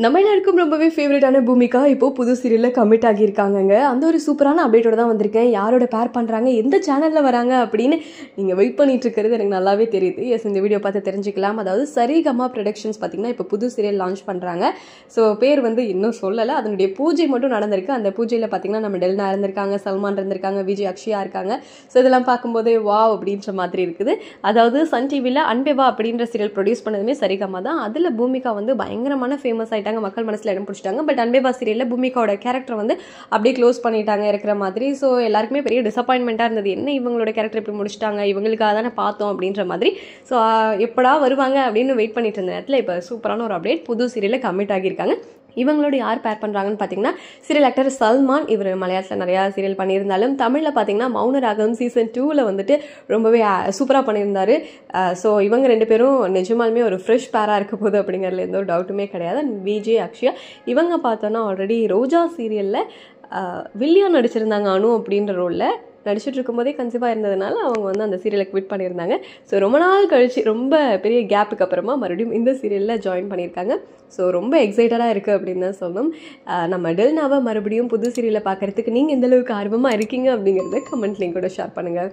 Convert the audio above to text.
நம்ம எல்லாருக்கும் ரொம்பவே ஃபேவரட்டான பூமிகா இப்போ புது சீரியலில் கமிட் ஆகியிருக்காங்கங்க. அந்த ஒரு சூப்பரான அப்டேட்டோட தான் வந்திருக்கேன். யாரோட பேர் பண்ணுறாங்க, எந்த சேனலில் வராங்க அப்படின்னு நீங்கள் வெயிட் பண்ணிட்டு இருக்கிறது எனக்கு நல்லாவே தெரியுது. எஸ், இந்த வீடியோ பார்த்து தெரிஞ்சுக்கலாம். அதாவது சரிகமா ப்ரொடக்ஷன்ஸ் பார்த்தீங்கன்னா இப்போ புது சீரியல் லான்ச் பண்ணுறாங்க. ஸோ பேர் வந்து இன்னும் சொல்லலை. அதனுடைய பூஜை மட்டும் நடந்திருக்கு. அந்த பூஜையில் பார்த்தீங்கன்னா நம்ம டெல்னா இருந்திருக்காங்க, சல்மான் இருந்திருக்காங்க, விஜய் அக்ஷயா இருக்காங்க. ஸோ இதெல்லாம் பார்க்கும்போதே வாவ் அப்படின்ற மாதிரி இருக்குது. அதாவது சன் டிவியில் அன்பேவா அப்படின்ற சீரியல் ப்ரொடியூஸ் பண்ணதுமே சரிகமா தான். அதில் பூமிகா வந்து பயங்கரமான ஃபேமஸ் ஆகிட்டாங்க, மக்கள் மனசில் இடம் பிடிச்சிட்டாங்க. பட் அன்பேவா சீரியலில் பூமிகாவோட கேரக்டர் வந்து அப்படியே க்ளோஸ் பண்ணிட்டாங்க இருக்கிற மாதிரி. ஸோ எல்லாருக்குமே பெரிய டிசப்பாயின்மெண்ட்டாக இருந்தது. என்ன இவங்களோட கேரக்டர் இப்படி முடிச்சிட்டாங்க, இவங்களுக்காக தானே பார்த்தோம் அப்படின்ற மாதிரி. ஸோ எப்படா வருவாங்க அப்படின்னு வெயிட் பண்ணிட்டு இருந்த நேரத்தில் இப்போ சூப்பரான ஒரு அப்டேட், புது சீரியலில் கமிட் ஆகியிருக்காங்க. இவங்களோட யார் பேர் பண்ணுறாங்கன்னு பார்த்தீங்கன்னா சீரியல் ஆக்டர் சல்மான். இவர் மலையாளத்தில் நிறையா சீரியல் பண்ணியிருந்தாலும் தமிழில் பார்த்தீங்கன்னா மௌனராகம் சீசன் 2ல் வந்துட்டு ரொம்பவே சூப்பராக பண்ணியிருந்தாரு. ஸோ இவங்க ரெண்டு பேரும் நிஜமாலுமே ஒரு ஃப்ரெஷ் பேராக இருக்க போகுது அப்படிங்கிறதுல எந்த ஒரு டவுட்டுமே கிடையாது. விஜய் அக்ஷயா இவங்க பார்த்தோன்னா ஆல்ரெடி ரோஜா சீரியலில் வில்லியா நடிச்சிருந்தாங்க. அனு அப்படின்ற ரோலில் நடிச்சிட்டு இருக்கும்போதே கன்சீவாக இருந்ததுனால அவங்க வந்து அந்த சீரியலை குவிட் பண்ணியிருந்தாங்க. ஸோ ரொம்ப நாள் கழிச்சு, ரொம்ப பெரிய கேப்புக்கு அப்புறமா மறுபடியும் இந்த சீரியலில் ஜாயின் பண்ணியிருக்காங்க. ஸோ ரொம்ப எக்ஸைட்டடாக இருக்குது அப்படின்னு தான் சொல்லணும். நம்ம டெல்னாவை மறுபடியும் புது சீரியலை பார்க்குறதுக்கு நீங்கள் எந்தளவுக்கு ஆர்வமாக இருக்கீங்க அப்படிங்கிறத கமெண்ட் லிங்கோட ஷேர் பண்ணுங்கள்.